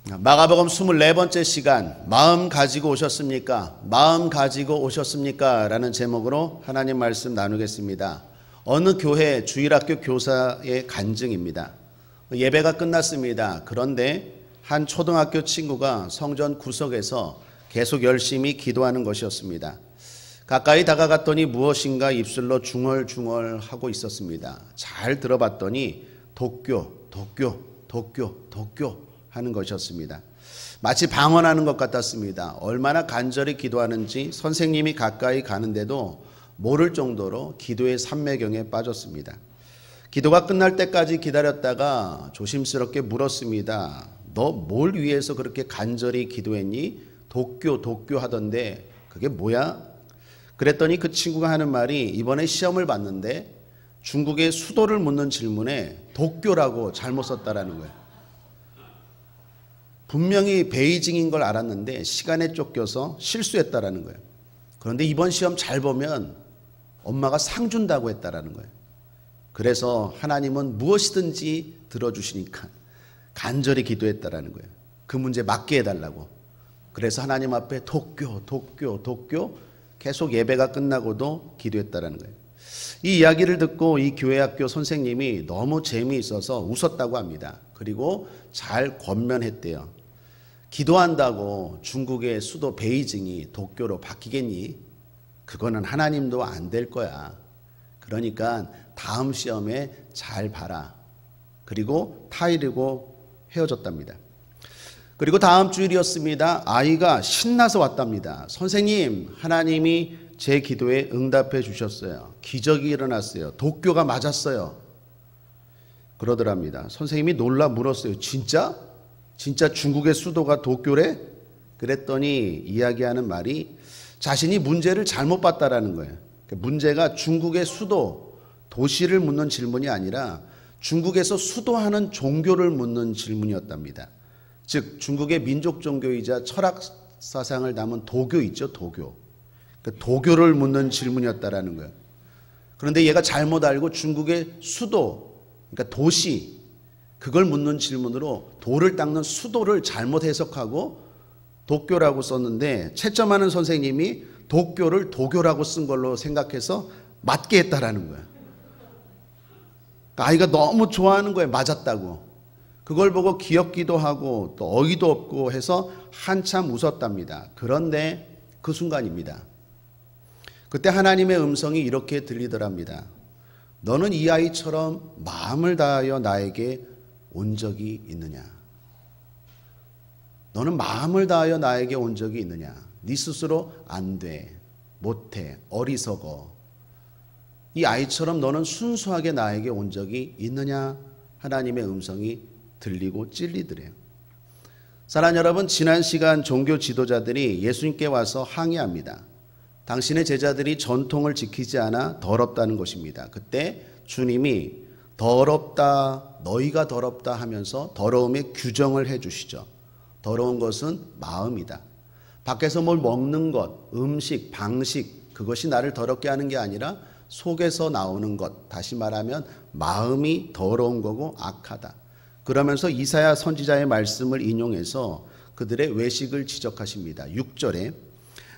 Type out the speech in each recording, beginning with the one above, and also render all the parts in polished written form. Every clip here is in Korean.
마가복음 24번째 시간, 마음 가지고 오셨습니까? 마음 가지고 오셨습니까? 라는 제목으로 하나님 말씀 나누겠습니다. 어느 교회 주일학교 교사의 간증입니다. 예배가 끝났습니다. 그런데 한 초등학교 친구가 성전 구석에서 계속 열심히 기도하는 것이었습니다. 가까이 다가갔더니 무엇인가 입술로 중얼중얼 하고 있었습니다. 잘 들어봤더니 도쿄 하는 것이었습니다. 마치 방언하는 것 같았습니다. 얼마나 간절히 기도하는지 선생님이 가까이 가는데도 모를 정도로 기도의 삼매경에 빠졌습니다. 기도가 끝날 때까지 기다렸다가 조심스럽게 물었습니다. 너 뭘 위해서 그렇게 간절히 기도했니? 도쿄 하던데 그게 뭐야? 그랬더니 그 친구가 하는 말이 이번에 시험을 봤는데 중국의 수도를 묻는 질문에 도쿄라고 잘못 썼다라는 거예요. 분명히 베이징인 걸 알았는데 시간에 쫓겨서 실수했다라는 거예요. 그런데 이번 시험 잘 보면 엄마가 상 준다고 했다라는 거예요. 그래서 하나님은 무엇이든지 들어주시니까 간절히 기도했다라는 거예요. 그 문제 맞게 해달라고. 그래서 하나님 앞에 도쿄 계속 예배가 끝나고도 기도했다라는 거예요. 이 이야기를 듣고 이 교회 학교 선생님이 너무 재미있어서 웃었다고 합니다. 그리고 잘 권면했대요. 기도한다고 중국의 수도 베이징이 도쿄로 바뀌겠니? 그거는 하나님도 안 될 거야. 그러니까 다음 시험에 잘 봐라. 그리고 타이르고 헤어졌답니다. 그리고 다음 주일이었습니다. 아이가 신나서 왔답니다. 선생님, 하나님이 제 기도에 응답해 주셨어요. 기적이 일어났어요. 도쿄가 맞았어요. 그러더랍니다. 선생님이 놀라 물었어요. 진짜 중국의 수도가 도쿄래? 그랬더니 이야기하는 말이 자신이 문제를 잘못 봤다라는 거예요. 문제가 중국의 수도, 도시를 묻는 질문이 아니라 중국에서 수도하는 종교를 묻는 질문이었답니다. 즉 중국의 민족 종교이자 철학 사상을 담은 도교 있죠, 도교. 도교를 묻는 질문이었다라는 거예요. 그런데 얘가 잘못 알고 중국의 수도, 그러니까 도시, 그걸 묻는 질문으로 도를 닦는 수도를 잘못 해석하고 도쿄라고 썼는데 채점하는 선생님이 도쿄를 도교라고 쓴 걸로 생각해서 맞게 했다라는 거예요. 그러니까 아이가 너무 좋아하는 거예요. 맞았다고. 그걸 보고 귀엽기도 하고 또 어이도 없고 해서 한참 웃었답니다. 그런데 그 순간입니다. 그때 하나님의 음성이 이렇게 들리더랍니다. 너는 이 아이처럼 마음을 다하여 나에게 온 적이 있느냐? 너는 마음을 다하여 나에게 온 적이 있느냐? 네 스스로 안 돼, 못해, 어리석어. 이 아이처럼 너는 순수하게 나에게 온 적이 있느냐? 하나님의 음성이 들리고 찔리더래요. 사랑하는 여러분, 지난 시간 종교 지도자들이 예수님께 와서 항의합니다. 당신의 제자들이 전통을 지키지 않아 더럽다는 것입니다. 그때 주님이 더럽다, 너희가 더럽다 하면서 더러움의 규정을 해 주시죠. 더러운 것은 마음이다. 밖에서 뭘 먹는 것, 음식, 방식, 그것이 나를 더럽게 하는 게 아니라 속에서 나오는 것, 다시 말하면 마음이 더러운 거고 악하다. 그러면서 이사야 선지자의 말씀을 인용해서 그들의 외식을 지적하십니다. 6절에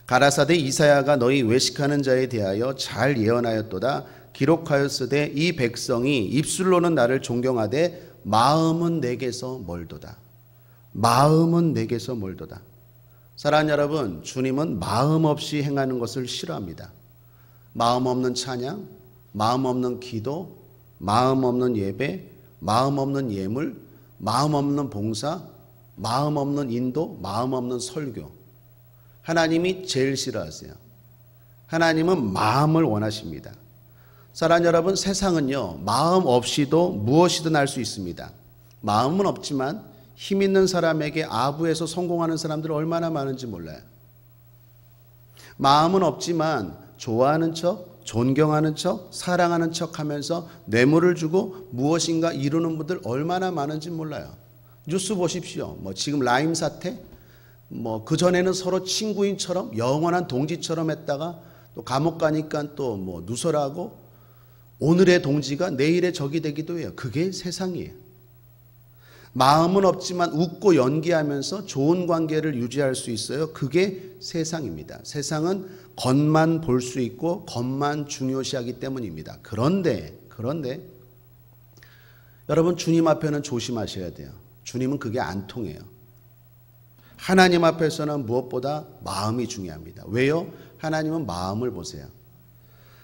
가라사대 이사야가 너희 외식하는 자에 대하여 잘 예언하였도다. 기록하였으되 이 백성이 입술로는 나를 존경하되 마음은 내게서 멀도다. 마음은 내게서 멀도다. 사랑하는 여러분, 주님은 마음 없이 행하는 것을 싫어합니다. 마음 없는 찬양, 마음 없는 기도, 마음 없는 예배, 마음 없는 예물, 마음 없는 봉사, 마음 없는 인도, 마음 없는 설교. 하나님이 제일 싫어하세요. 하나님은 마음을 원하십니다. 사랑하는 여러분, 세상은요, 마음 없이도 무엇이든 할 수 있습니다. 마음은 없지만 힘 있는 사람에게 아부해서 성공하는 사람들 얼마나 많은지 몰라요. 마음은 없지만 좋아하는 척, 존경하는 척, 사랑하는 척 하면서 뇌물을 주고 무엇인가 이루는 분들 얼마나 많은지 몰라요. 뉴스 보십시오. 지금 라임 사태, 그전에는 서로 친구인처럼 영원한 동지처럼 했다가 또 감옥 가니까 또 누설하고 오늘의 동지가 내일의 적이 되기도 해요. 그게 세상이에요. 마음은 없지만 웃고 연기하면서 좋은 관계를 유지할 수 있어요. 그게 세상입니다. 세상은 겉만 볼 수 있고 겉만 중요시하기 때문입니다. 그런데 여러분, 주님 앞에는 조심하셔야 돼요. 주님은 그게 안 통해요. 하나님 앞에서는 무엇보다 마음이 중요합니다. 왜요? 하나님은 마음을 보세요.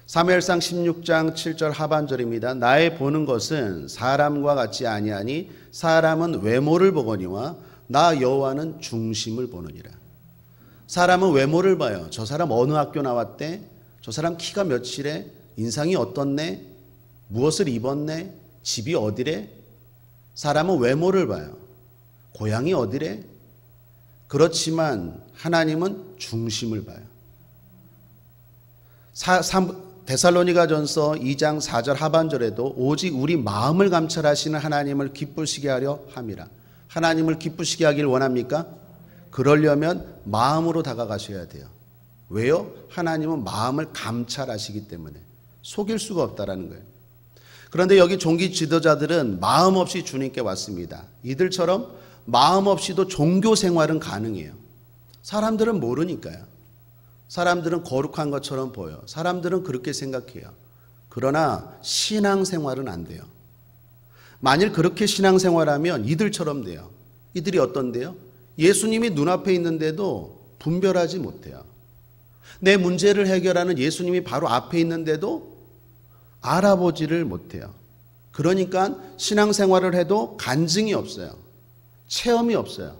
사무엘상 16장 7절 하반절입니다. 나의 보는 것은 사람과 같지 아니하니 사람은 외모를 보거니와 나 여호와는 중심을 보느니라. 사람은 외모를 봐요. 저 사람 어느 학교 나왔대? 저 사람 키가 몇이래? 인상이 어떻네? 무엇을 입었네? 집이 어디래? 사람은 외모를 봐요. 고향이 어디래? 그렇지만 하나님은 중심을 봐요. 데살로니가전서 2장 4절 하반절에도 오직 우리 마음을 감찰하시는 하나님을 기쁘시게 하려 함이라. 하나님을 기쁘시게 하길 원합니까? 그러려면 마음으로 다가가셔야 돼요. 왜요? 하나님은 마음을 감찰하시기 때문에 속일 수가 없다라는 거예요. 그런데 여기 종기 지도자들은 마음 없이 주님께 왔습니다. 이들처럼 마음 없이도 종교 생활은 가능해요. 사람들은 모르니까요. 사람들은 거룩한 것처럼 보여. 사람들은 그렇게 생각해요. 그러나 신앙생활은 안 돼요. 만일 그렇게 신앙생활하면 이들처럼 돼요. 이들이 어떤데요? 예수님이 눈앞에 있는데도 분별하지 못해요. 내 문제를 해결하는 예수님이 바로 앞에 있는데도 알아보지를 못해요. 그러니까 신앙생활을 해도 간증이 없어요. 체험이 없어요.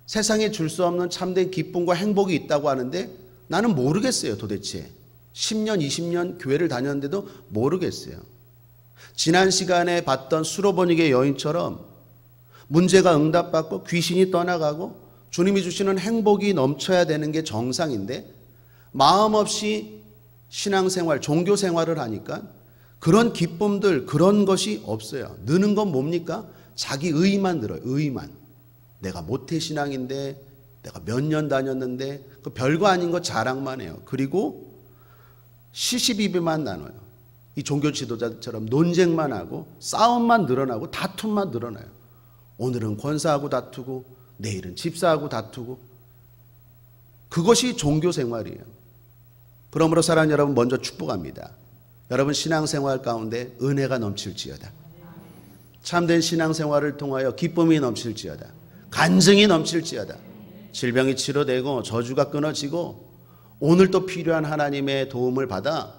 세상에 줄 수 없는 참된 기쁨과 행복이 있다고 하는데 나는 모르겠어요, 도대체. 10년, 20년 교회를 다녔는데도 모르겠어요. 지난 시간에 봤던 수로보니게 여인처럼 문제가 응답받고 귀신이 떠나가고 주님이 주시는 행복이 넘쳐야 되는 게 정상인데 마음 없이 신앙생활, 종교생활을 하니까 그런 기쁨들, 그런 것이 없어요. 느는 건 뭡니까? 자기 의의만 들어요. 의의만. 내가 모태신앙인데 내가 몇 년 다녔는데 그 별거 아닌 거 자랑만 해요. 그리고 시시비비만 나눠요. 이 종교 지도자들처럼 논쟁만 하고 싸움만 늘어나고 다툼만 늘어나요. 오늘은 권사하고 다투고 내일은 집사하고 다투고 그것이 종교 생활이에요. 그러므로 사랑하는 여러분, 먼저 축복합니다. 여러분 신앙생활 가운데 은혜가 넘칠지어다. 참된 신앙생활을 통하여 기쁨이 넘칠지어다. 간증이 넘칠지어다. 질병이 치료되고 저주가 끊어지고 오늘 또 필요한 하나님의 도움을 받아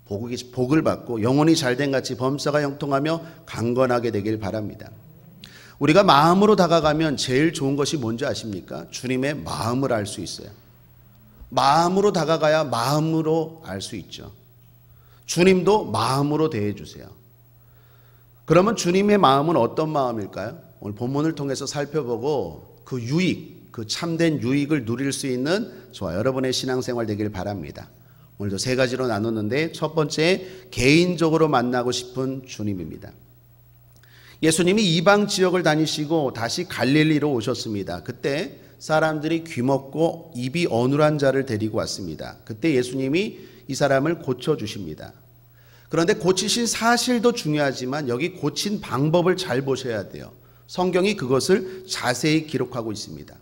복을 받고 영혼이 잘된 같이 범사가 형통하며 강건하게 되길 바랍니다. 우리가 마음으로 다가가면 제일 좋은 것이 뭔지 아십니까? 주님의 마음을 알 수 있어요. 마음으로 다가가야 마음으로 알 수 있죠. 주님도 마음으로 대해 주세요. 그러면 주님의 마음은 어떤 마음일까요? 오늘 본문을 통해서 살펴보고 그 유익, 그 참된 유익을 누릴 수 있는 저와 여러분의 신앙생활 되길 바랍니다. 오늘도 세 가지로 나눴는데 첫 번째, 개인적으로 만나고 싶은 주님입니다. 예수님이 이방 지역을 다니시고 다시 갈릴리로 오셨습니다. 그때 사람들이 귀먹고 입이 어눌한 자를 데리고 왔습니다. 그때 예수님이 이 사람을 고쳐주십니다. 그런데 고치신 사실도 중요하지만 여기 고친 방법을 잘 보셔야 돼요. 성경이 그것을 자세히 기록하고 있습니다.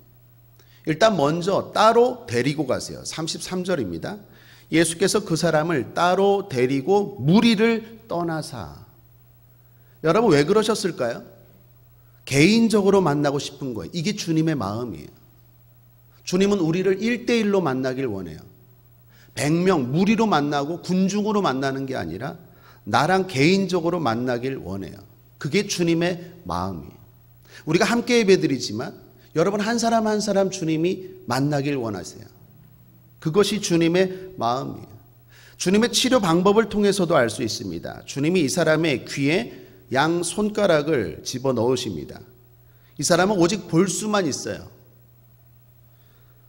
일단 먼저 따로 데리고 가세요. 33절입니다. 예수께서 그 사람을 따로 데리고 무리를 떠나사. 여러분 왜 그러셨을까요? 개인적으로 만나고 싶은 거예요. 이게 주님의 마음이에요. 주님은 우리를 1대1로 만나길 원해요. 100명 무리로 만나고 군중으로 만나는 게 아니라 나랑 개인적으로 만나길 원해요. 그게 주님의 마음이에요. 우리가 함께 예배드리지만 여러분 한 사람 한 사람 주님이 만나길 원하세요. 그것이 주님의 마음이에요. 주님의 치료 방법을 통해서도 알 수 있습니다. 주님이 이 사람의 귀에 양 손가락을 집어넣으십니다. 이 사람은 오직 볼 수만 있어요.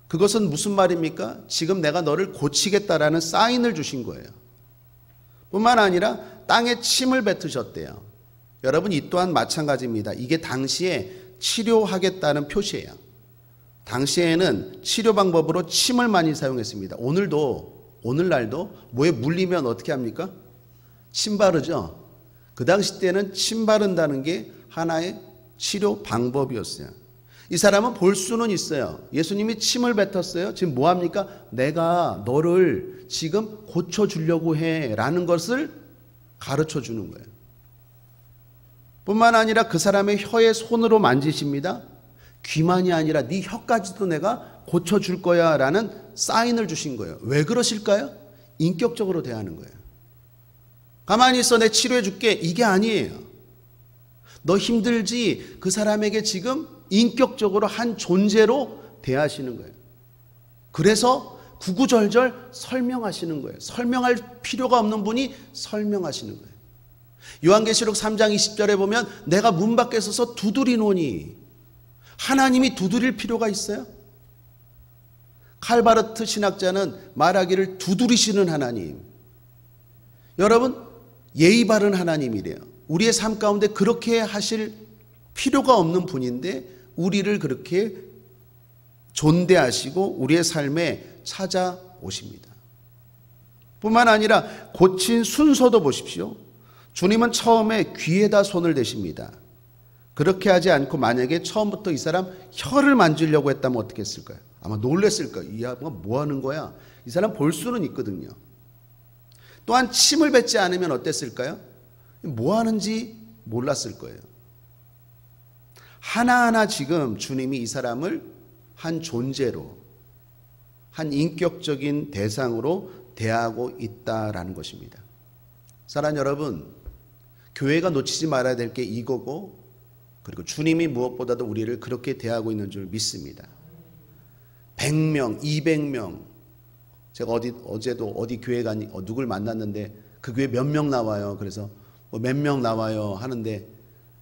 그것은 무슨 말입니까? 지금 내가 너를 고치겠다라는 사인을 주신 거예요. 뿐만 아니라 땅에 침을 뱉으셨대요. 여러분 이 또한 마찬가지입니다. 이게 당시에 치료하겠다는 표시예요. 당시에는 치료 방법으로 침을 많이 사용했습니다. 오늘날도 뭐에 물리면 어떻게 합니까? 침 바르죠. 그 당시 때는 침 바른다는 게 하나의 치료 방법이었어요. 이 사람은 볼 수는 있어요. 예수님이 침을 뱉었어요. 지금 뭐 합니까? 내가 너를 지금 고쳐주려고 해 라는 것을 가르쳐 주는 거예요. 뿐만 아니라 그 사람의 혀에 손으로 만지십니다. 귀만이 아니라 네 혀까지도 내가 고쳐줄 거야 라는 사인을 주신 거예요. 왜 그러실까요? 인격적으로 대하는 거예요. 가만히 있어, 내 치료해 줄게, 이게 아니에요. 너 힘들지? 그 사람에게 지금 인격적으로 한 존재로 대하시는 거예요. 그래서 구구절절 설명하시는 거예요. 설명할 필요가 없는 분이 설명하시는 거예요. 요한계시록 3장 20절에 보면 내가 문 밖에 서서 두드리노니, 하나님이 두드릴 필요가 있어요? 칼바르트 신학자는 말하기를 두드리시는 하나님. 여러분, 예의 바른 하나님이래요. 우리의 삶 가운데 그렇게 하실 필요가 없는 분인데 우리를 그렇게 존대하시고 우리의 삶에 찾아오십니다. 뿐만 아니라 고친 순서도 보십시오. 주님은 처음에 귀에다 손을 대십니다. 그렇게 하지 않고 만약에 처음부터 이 사람 혀를 만지려고 했다면 어떻게 했을까요? 아마 놀랬을 거예요. 이 아버가 뭐 하는 거야? 이 사람 볼 수는 있거든요. 또한 침을 뱉지 않으면 어땠을까요? 뭐 하는지 몰랐을 거예요. 하나하나 지금 주님이 이 사람을 한 존재로, 한 인격적인 대상으로 대하고 있다라는 것입니다. 사랑하는 여러분, 교회가 놓치지 말아야 될 게 이거고, 그리고 주님이 무엇보다도 우리를 그렇게 대하고 있는 줄 믿습니다. 100명, 200명, 제가 어제도 어디 교회 가니 누굴 만났는데 그 교회 몇 명 나와요. 그래서 몇 명 나와요 하는데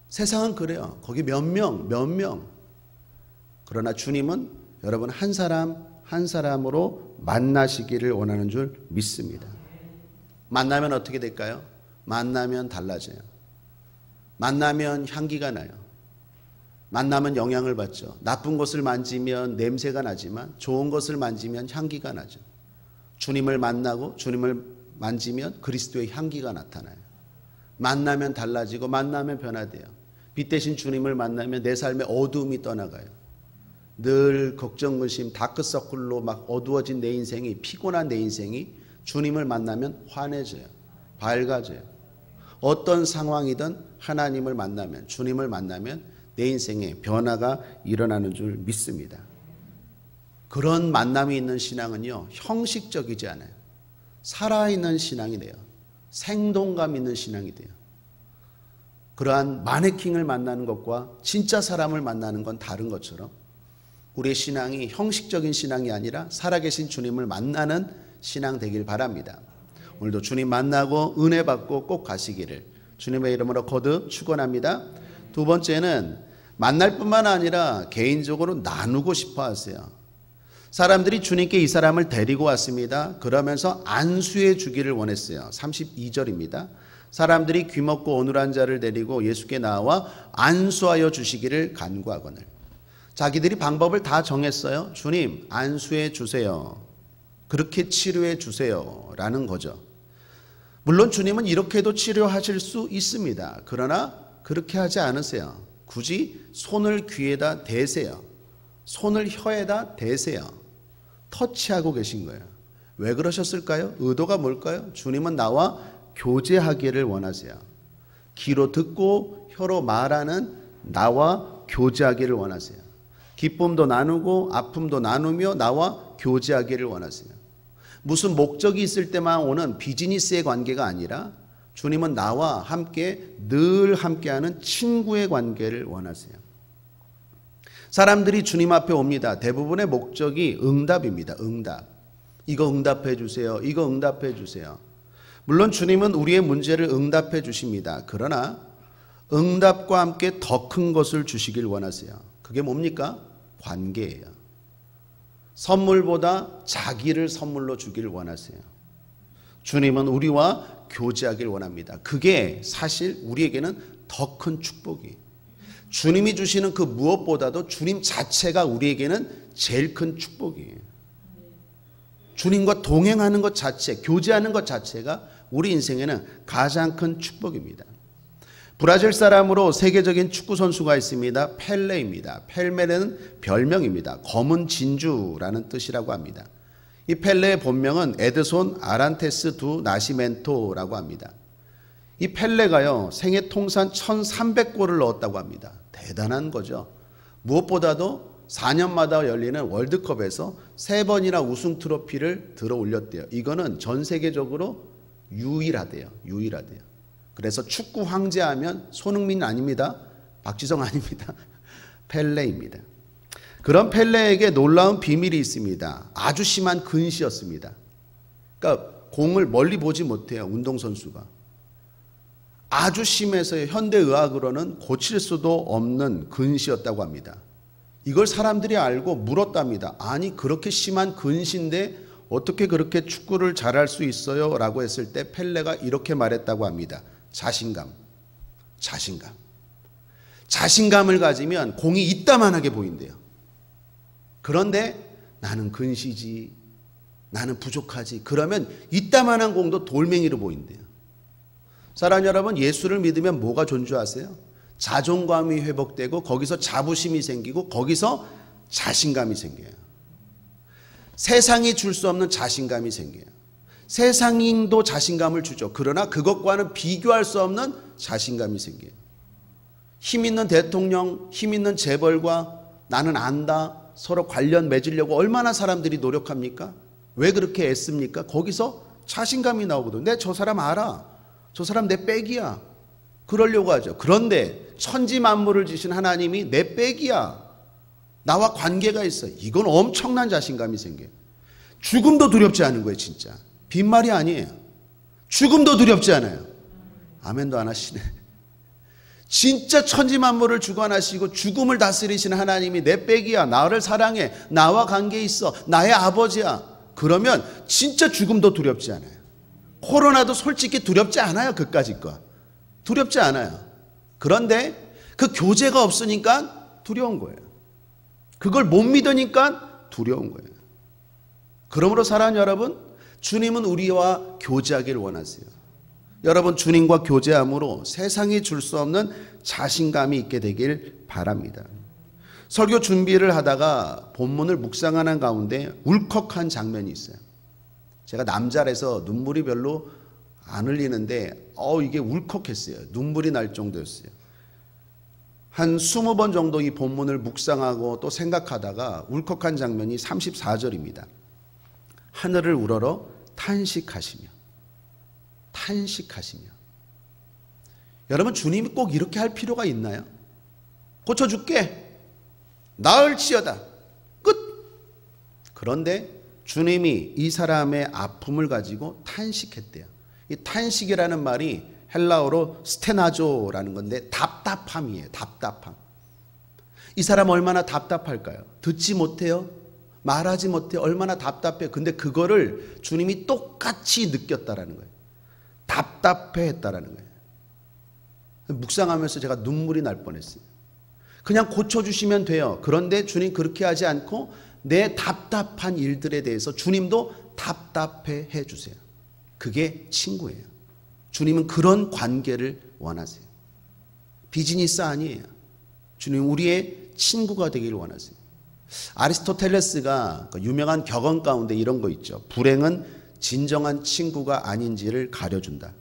세상은 그래요. 거기 몇 명. 그러나 주님은 여러분 한 사람 한 사람으로 만나시기를 원하는 줄 믿습니다. 만나면 어떻게 될까요? 만나면 달라져요. 만나면 향기가 나요. 만나면 영향을 받죠. 나쁜 것을 만지면 냄새가 나지만 좋은 것을 만지면 향기가 나죠. 주님을 만나고 주님을 만지면 그리스도의 향기가 나타나요. 만나면 달라지고 만나면 변화돼요. 빛 대신 주님을 만나면 내 삶의 어두움이 떠나가요. 늘 걱정, 근심, 다크서클로 막 어두워진 내 인생이, 피곤한 내 인생이 주님을 만나면 환해져요. 밝아져요. 어떤 상황이든 하나님을 만나면, 주님을 만나면 내 인생에 변화가 일어나는 줄 믿습니다. 그런 만남이 있는 신앙은요, 형식적이지 않아요. 살아있는 신앙이 돼요. 생동감 있는 신앙이 돼요. 그러한 마네킹을 만나는 것과 진짜 사람을 만나는 건 다른 것처럼 우리의 신앙이 형식적인 신앙이 아니라 살아계신 주님을 만나는 신앙 되길 바랍니다. 오늘도 주님 만나고 은혜 받고 꼭 가시기를 주님의 이름으로 거듭 축원합니다. 두 번째는 만날 뿐만 아니라 개인적으로 나누고 싶어 하세요. 사람들이 주님께 이 사람을 데리고 왔습니다. 그러면서 안수해 주기를 원했어요. 32절입니다. 사람들이 귀먹고 어눌한 자를 데리고 예수께 나와 안수하여 주시기를 간구하거늘. 자기들이 방법을 다 정했어요. 주님, 안수해 주세요. 그렇게 치료해 주세요. 라는 거죠. 물론 주님은 이렇게도 치료하실 수 있습니다. 그러나 그렇게 하지 않으세요. 굳이 손을 귀에다 대세요. 손을 혀에다 대세요. 터치하고 계신 거예요. 왜 그러셨을까요? 의도가 뭘까요? 주님은 나와 교제하기를 원하세요. 귀로 듣고 혀로 말하는 나와 교제하기를 원하세요. 기쁨도 나누고 아픔도 나누며 나와 교제하기를 원하세요. 무슨 목적이 있을 때만 오는 비즈니스의 관계가 아니라 주님은 나와 함께 늘 함께하는 친구의 관계를 원하세요. 사람들이 주님 앞에 옵니다. 대부분의 목적이 응답입니다. 응답. 이거 응답해 주세요. 이거 응답해 주세요. 물론 주님은 우리의 문제를 응답해 주십니다. 그러나 응답과 함께 더 큰 것을 주시길 원하세요. 그게 뭡니까? 관계예요. 선물보다 자기를 선물로 주기를 원하세요. 주님은 우리와 교제하길 원합니다. 그게 사실 우리에게는 더 큰 축복이에요. 주님이 주시는 그 무엇보다도 주님 자체가 우리에게는 제일 큰 축복이에요. 주님과 동행하는 것 자체, 교제하는 것 자체가 우리 인생에는 가장 큰 축복입니다. 브라질 사람으로 세계적인 축구 선수가 있습니다. 펠레입니다. 펠레는 별명입니다. 검은 진주라는 뜻이라고 합니다. 이 펠레의 본명은 에드손 아란테스 두 나시멘토라고 합니다. 이 펠레가요, 생애 통산 1300골을 넣었다고 합니다. 대단한 거죠. 무엇보다도 4년마다 열리는 월드컵에서 3번이나 우승 트로피를 들어 올렸대요. 이거는 전 세계적으로 유일하대요. 그래서 축구 황제 하면 손흥민 아닙니다. 박지성 아닙니다. 펠레입니다. 그런 펠레에게 놀라운 비밀이 있습니다. 아주 심한 근시였습니다. 그러니까 공을 멀리 보지 못해요. 운동선수가. 아주 심해서 현대의학으로는 고칠 수도 없는 근시였다고 합니다. 이걸 사람들이 알고 물었답니다. 아니 그렇게 심한 근시인데 어떻게 그렇게 축구를 잘할 수 있어요? 라고 했을 때 펠레가 이렇게 말했다고 합니다. 자신감을 가지면 공이 이따만하게 보인대요. 그런데 나는 근시지, 나는 부족하지. 그러면 이따만한 공도 돌멩이로 보인대요. 사랑하는 여러분, 예수를 믿으면 뭐가 존재하세요? 자존감이 회복되고 거기서 자부심이 생기고 거기서 자신감이 생겨요. 세상이 줄 수 없는 자신감이 생겨요. 세상도 자신감을 주죠. 그러나 그것과는 비교할 수 없는 자신감이 생겨요. 힘 있는 대통령, 힘 있는 재벌과 나는 안다 서로 관련 맺으려고 얼마나 사람들이 노력합니까? 왜 그렇게 애씁니까? 거기서 자신감이 나오거든요. 내 저 사람 알아. 저 사람 내 백이야. 그러려고 하죠. 그런데 천지 만물을 지신 하나님이 내 백이야. 나와 관계가 있어. 이건 엄청난 자신감이 생겨요. 죽음도 두렵지 않은 거예요, 진짜. 빈말이 아니에요. 죽음도 두렵지 않아요. 아멘도 안 하시네. 진짜 천지 만물을 주관하시고 죽음을 다스리시는 하나님이 내 백이야. 나를 사랑해. 나와 관계 있어. 나의 아버지야. 그러면 진짜 죽음도 두렵지 않아요. 코로나도 솔직히 두렵지 않아요. 그까짓 거. 두렵지 않아요. 그런데 그 교제가 없으니까 두려운 거예요. 그걸 못 믿으니까 두려운 거예요. 그러므로 사랑하는 여러분, 주님은 우리와 교제하기를 원하세요. 여러분, 주님과 교제함으로 세상이 줄 수 없는 자신감이 있게 되길 바랍니다. 설교 준비를 하다가 본문을 묵상하는 가운데 울컥한 장면이 있어요. 제가 남자라서 눈물이 별로 안 흘리는데 이게 울컥했어요. 눈물이 날 정도였어요. 한 20번 정도 이 본문을 묵상하고 또 생각하다가 울컥한 장면이 34절입니다. 하늘을 우러러 탄식하시며. 여러분, 주님이 꼭 이렇게 할 필요가 있나요? 고쳐줄게. 나을지어다. 끝. 그런데 주님이 이 사람의 아픔을 가지고 탄식했대요. 이 탄식이라는 말이 헬라어로 스테나조라는 건데 답답함이에요. 답답함. 이 사람 얼마나 답답할까요? 듣지 못해요. 말하지 못해요. 얼마나 답답해요. 근데 그거를 주님이 똑같이 느꼈다라는 거예요. 답답해했다라는 거예요. 묵상하면서 제가 눈물이 날 뻔했어요. 그냥 고쳐주시면 돼요. 그런데 주님 그렇게 하지 않고 내 답답한 일들에 대해서 주님도 답답해 해주세요. 그게 친구예요. 주님은 그런 관계를 원하세요. 비즈니스 아니에요. 주님 우리의 친구가 되기를 원하세요. 아리스토텔레스가 유명한 격언 가운데 이런 거 있죠. 불행은 진정한 친구가 아닌지를 가려준다.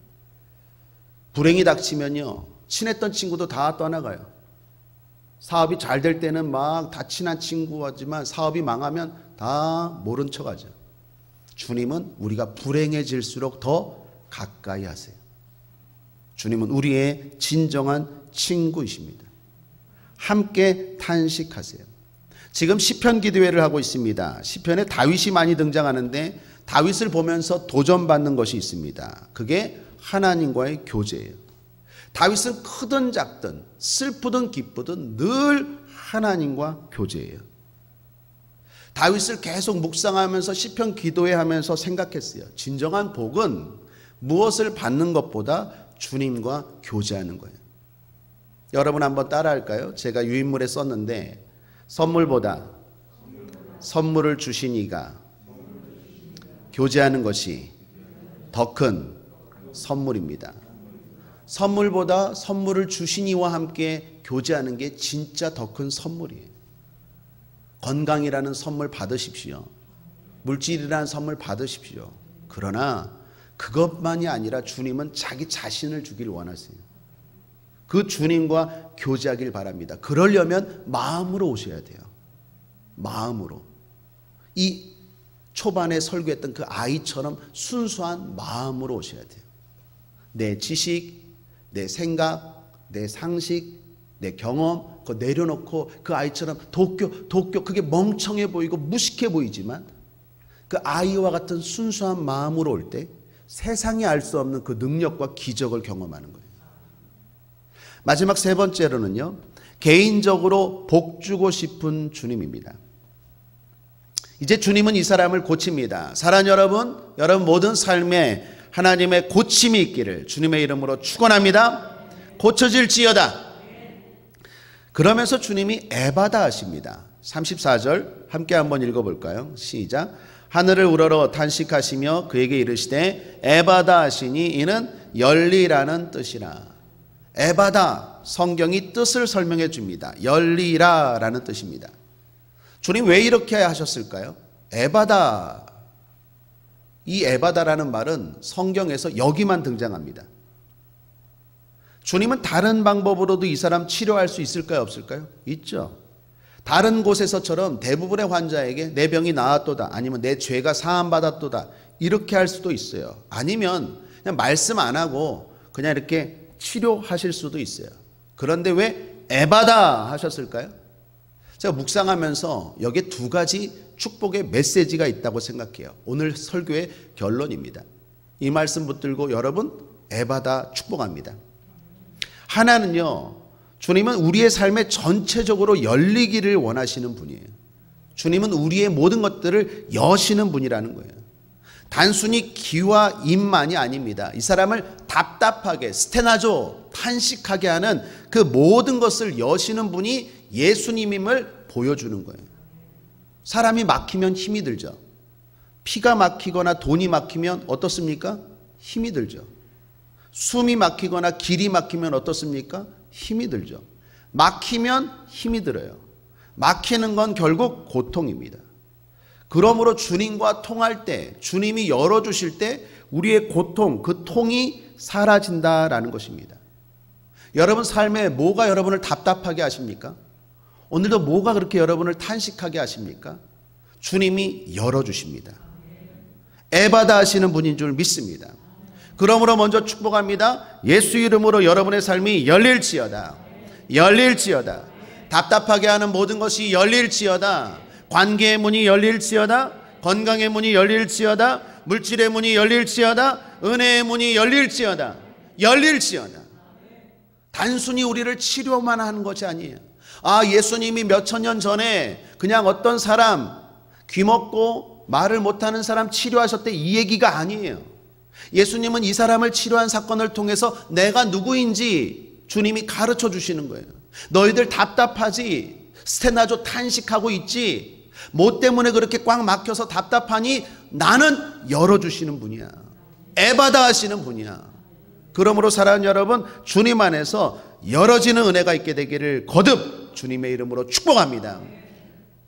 불행이 닥치면요, 친했던 친구도 다 떠나가요. 사업이 잘 될 때는 막 다 친한 친구지만 사업이 망하면 다 모른 척하죠. 주님은 우리가 불행해질수록 더 가까이 하세요. 주님은 우리의 진정한 친구이십니다. 함께 탄식하세요. 지금 시편 기도회를 하고 있습니다. 시편에 다윗이 많이 등장하는데 다윗을 보면서 도전받는 것이 있습니다. 그게 하나님과의 교제예요. 다윗은 크든 작든 슬프든 기쁘든 늘 하나님과 교제예요. 다윗을 계속 묵상하면서 시편 기도회하면서 생각했어요. 진정한 복은 무엇을 받는 것보다 주님과 교제하는 거예요. 여러분 한번 따라할까요? 제가 유인물에 썼는데 선물보다 선물을 주신 이가 교제하는 것이 더 큰 선물입니다. 선물보다 선물을 주신 이와 함께 교제하는 게 진짜 더 큰 선물이에요. 건강이라는 선물 받으십시오. 물질이라는 선물 받으십시오. 그러나 그것만이 아니라 주님은 자기 자신을 주길 원하세요. 그 주님과 교제하길 바랍니다. 그러려면 마음으로 오셔야 돼요. 마음으로. 이 초반에 설교했던 그 아이처럼 순수한 마음으로 오셔야 돼요. 내 지식, 내 생각, 내 상식, 내 경험 그거 내려놓고 그 아이처럼 도쿄 그게 멍청해 보이고 무식해 보이지만 그 아이와 같은 순수한 마음으로 올 때 세상이 알 수 없는 그 능력과 기적을 경험하는 거예요. 마지막 세 번째로는요, 개인적으로 복 주고 싶은 주님입니다. 이제 주님은 이 사람을 고칩니다. 사랑하는 여러분 모든 삶에 하나님의 고침이 있기를 주님의 이름으로 축원합니다. 고쳐질지어다. 그러면서 주님이 에바다 하십니다. 34절 함께 한번 읽어볼까요? 시작. 하늘을 우러러 탄식하시며 그에게 이르시되 에바다 하시니 이는 열리라는 뜻이라. 에바다, 성경이 뜻을 설명해 줍니다. 열리라라는 뜻입니다. 주님 왜 이렇게 하셨을까요? 에바다, 이 에바다라는 말은 성경에서 여기만 등장합니다. 주님은 다른 방법으로도 이 사람 치료할 수 있을까요? 없을까요? 있죠. 다른 곳에서처럼 대부분의 환자에게 내 병이 나았도다, 아니면 내 죄가 사함받았도다, 이렇게 할 수도 있어요. 아니면 그냥 말씀 안 하고 그냥 이렇게 치료하실 수도 있어요. 그런데 왜 에바다 하셨을까요? 제가 묵상하면서 여기에 두 가지 축복의 메시지가 있다고 생각해요. 오늘 설교의 결론입니다. 이 말씀 붙들고 여러분 에바다 축복합니다. 하나는요, 주님은 우리의 삶에 전체적으로 열리기를 원하시는 분이에요. 주님은 우리의 모든 것들을 여시는 분이라는 거예요. 단순히 귀와 입만이 아닙니다. 이 사람을 답답하게, 스테나조, 탄식하게 하는 그 모든 것을 여시는 분이 예수님임을 보여주는 거예요. 사람이 막히면 힘이 들죠. 피가 막히거나 돈이 막히면 어떻습니까? 힘이 들죠. 숨이 막히거나 길이 막히면 어떻습니까? 힘이 들죠. 막히면 힘이 들어요. 막히는 건 결국 고통입니다. 그러므로 주님과 통할 때, 주님이 열어주실 때 우리의 고통, 그 통이 사라진다라는 것입니다. 여러분 삶에 뭐가 여러분을 답답하게 하십니까? 오늘도 뭐가 그렇게 여러분을 탄식하게 하십니까? 주님이 열어주십니다. 에바다 하시는 분인 줄 믿습니다. 그러므로 먼저 축복합니다. 예수 이름으로 여러분의 삶이 열릴지어다. 열릴지어다. 답답하게 하는 모든 것이 열릴지어다. 관계의 문이 열릴지어다. 건강의 문이 열릴지어다. 물질의 문이 열릴지어다. 은혜의 문이 열릴지어다. 열릴지어다. 단순히 우리를 치료만 하는 것이 아니에요. 아, 예수님이 몇천 년 전에 그냥 어떤 사람, 귀먹고 말을 못하는 사람 치료하셨대, 이 얘기가 아니에요. 예수님은 이 사람을 치료한 사건을 통해서 내가 누구인지 주님이 가르쳐 주시는 거예요. 너희들 답답하지? 스테나조 탄식하고 있지? 뭐 때문에 그렇게 꽉 막혀서 답답하니? 나는 열어주시는 분이야. 에바다 하시는 분이야. 그러므로 사랑하는 여러분, 주님 안에서 열어지는 은혜가 있게 되기를 거듭 주님의 이름으로 축복합니다.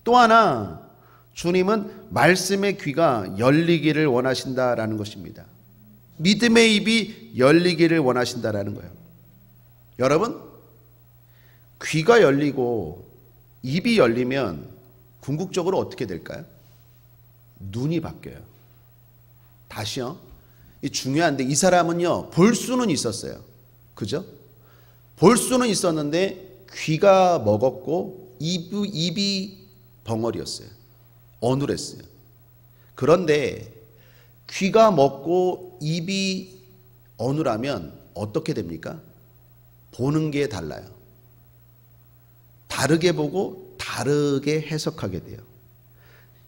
또 하나, 주님은 말씀의 귀가 열리기를 원하신다라는 것입니다. 믿음의 입이 열리기를 원하신다라는 거예요. 여러분, 귀가 열리고 입이 열리면 궁극적으로 어떻게 될까요? 눈이 바뀌어요. 다시요. 이 중요한데, 이 사람은요, 볼 수는 있었어요. 그죠? 볼 수는 있었는데 귀가 먹었고 입이 벙어리였어요. 어눌했어요. 그런데 귀가 먹고 입이 어눌하면 어떻게 됩니까? 보는 게 달라요. 다르게 보고 다르게 해석하게 돼요.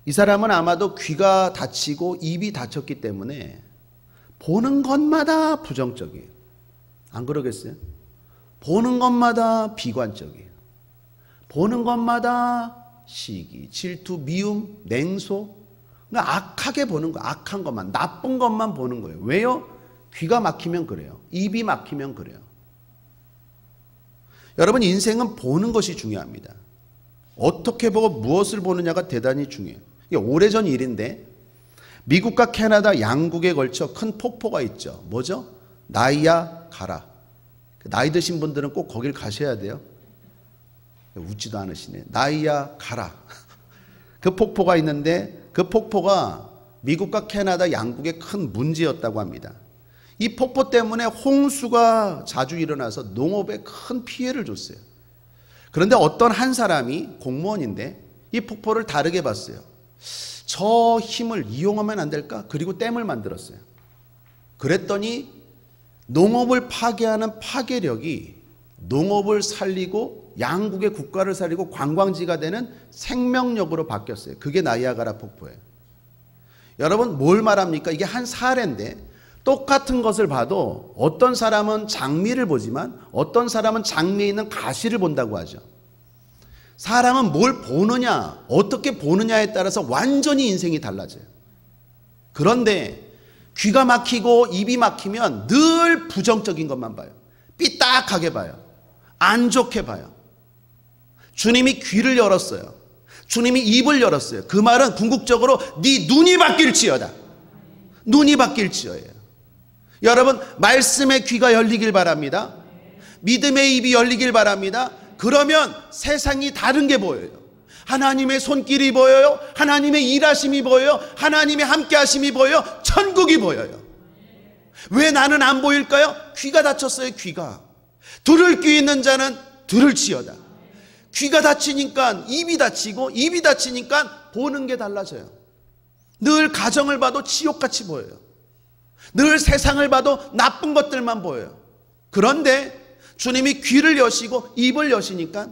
이 사람은 아마도 귀가 다치고 입이 다쳤기 때문에 보는 것마다 부정적이에요. 안 그러겠어요? 보는 것마다 비관적이에요. 보는 것마다 시기, 질투, 미움, 냉소, 그러니까 악하게 보는 거, 악한 것만, 나쁜 것만 보는 거예요. 왜요? 귀가 막히면 그래요. 입이 막히면 그래요. 여러분, 인생은 보는 것이 중요합니다. 어떻게 보고 무엇을 보느냐가 대단히 중요해요. 이게 오래전 일인데 미국과 캐나다 양국에 걸쳐 큰 폭포가 있죠. 뭐죠? 나이아가라. 나이 드신 분들은 꼭 거길 가셔야 돼요. 웃지도 않으시네. 나이아가라. 그 폭포가 있는데 그 폭포가 미국과 캐나다 양국의 큰 문제였다고 합니다. 이 폭포 때문에 홍수가 자주 일어나서 농업에 큰 피해를 줬어요. 그런데 어떤 한 사람이 공무원인데 이 폭포를 다르게 봤어요. 저 힘을 이용하면 안 될까? 그리고 댐을 만들었어요. 그랬더니 농업을 파괴하는 파괴력이 농업을 살리고 양국의 국가를 살리고 관광지가 되는 생명력으로 바뀌었어요. 그게 나이아가라 폭포예요. 여러분, 뭘 말합니까? 이게 한 사례인데 똑같은 것을 봐도 어떤 사람은 장미를 보지만 어떤 사람은 장미에 있는 가시를 본다고 하죠. 사람은 뭘 보느냐, 어떻게 보느냐에 따라서 완전히 인생이 달라져요. 그런데 귀가 막히고 입이 막히면 늘 부정적인 것만 봐요. 삐딱하게 봐요. 안 좋게 봐요. 주님이 귀를 열었어요. 주님이 입을 열었어요. 그 말은 궁극적으로 네 눈이 바뀔지어다. 눈이 바뀔지어예요. 여러분, 말씀의 귀가 열리길 바랍니다. 믿음의 입이 열리길 바랍니다. 그러면 세상이 다른 게 보여요. 하나님의 손길이 보여요. 하나님의 일하심이 보여요. 하나님의 함께하심이 보여요. 천국이 보여요. 왜 나는 안 보일까요? 귀가 닫혔어요. 귀가. 들을 귀 있는 자는 들을지어다. 귀가 닫히니까 입이 닫히고 입이 닫히니까 보는 게 달라져요. 늘 가정을 봐도 지옥같이 보여요. 늘 세상을 봐도 나쁜 것들만 보여요. 그런데 주님이 귀를 여시고 입을 여시니까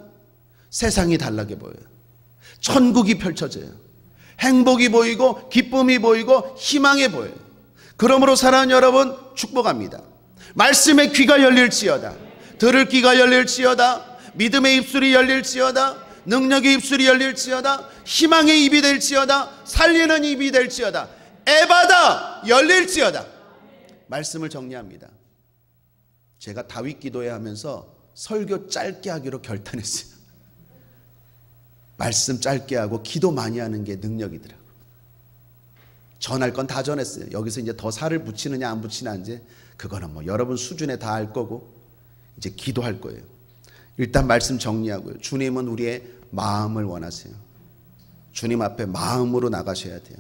세상이 달라게 보여요. 천국이 펼쳐져요. 행복이 보이고 기쁨이 보이고 희망이 보여요. 그러므로 사랑하는 여러분, 축복합니다. 말씀의 귀가 열릴지어다. 들을 귀가 열릴지어다. 믿음의 입술이 열릴지어다. 능력의 입술이 열릴지어다. 희망의 입이 될지어다. 살리는 입이 될지어다. 에바다 열릴지어다. 말씀을 정리합니다. 제가 다윗 기도회 하면서 설교 짧게 하기로 결단했어요. 말씀 짧게 하고 기도 많이 하는 게 능력이더라고요. 전할 건 다 전했어요. 여기서 이제 더 살을 붙이느냐 안 붙이느냐 이제 그거는 뭐 여러분 수준에 다 할 거고 이제 기도할 거예요. 일단 말씀 정리하고요. 주님은 우리의 마음을 원하세요. 주님 앞에 마음으로 나가셔야 돼요.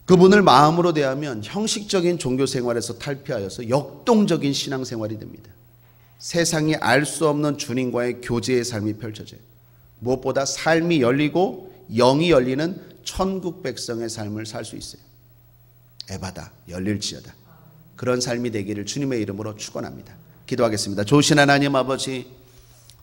그분을 마음으로 대하면 형식적인 종교 생활에서 탈피하여서 역동적인 신앙 생활이 됩니다. 세상이 알 수 없는 주님과의 교제의 삶이 펼쳐져요. 무엇보다 삶이 열리고 영이 열리는 천국 백성의 삶을 살 수 있어요. 에바다 열릴지어다. 그런 삶이 되기를 주님의 이름으로 축원합니다. 기도하겠습니다. 좋으신 하나님 아버지,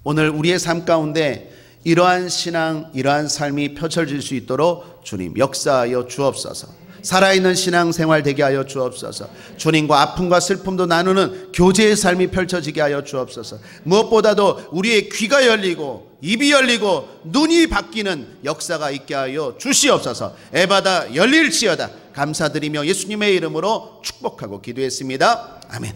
오늘 우리의 삶 가운데 이러한 신앙, 이러한 삶이 펼쳐질 수 있도록 주님 역사하여 주옵소서. 살아있는 신앙생활 되게 하여 주옵소서. 주님과 아픔과 슬픔도 나누는 교제의 삶이 펼쳐지게 하여 주옵소서. 무엇보다도 우리의 귀가 열리고 입이 열리고 눈이 바뀌는 역사가 있게 하여 주시옵소서. 에바다 열릴지어다. 감사드리며 예수님의 이름으로 축복하고 기도했습니다. 아멘.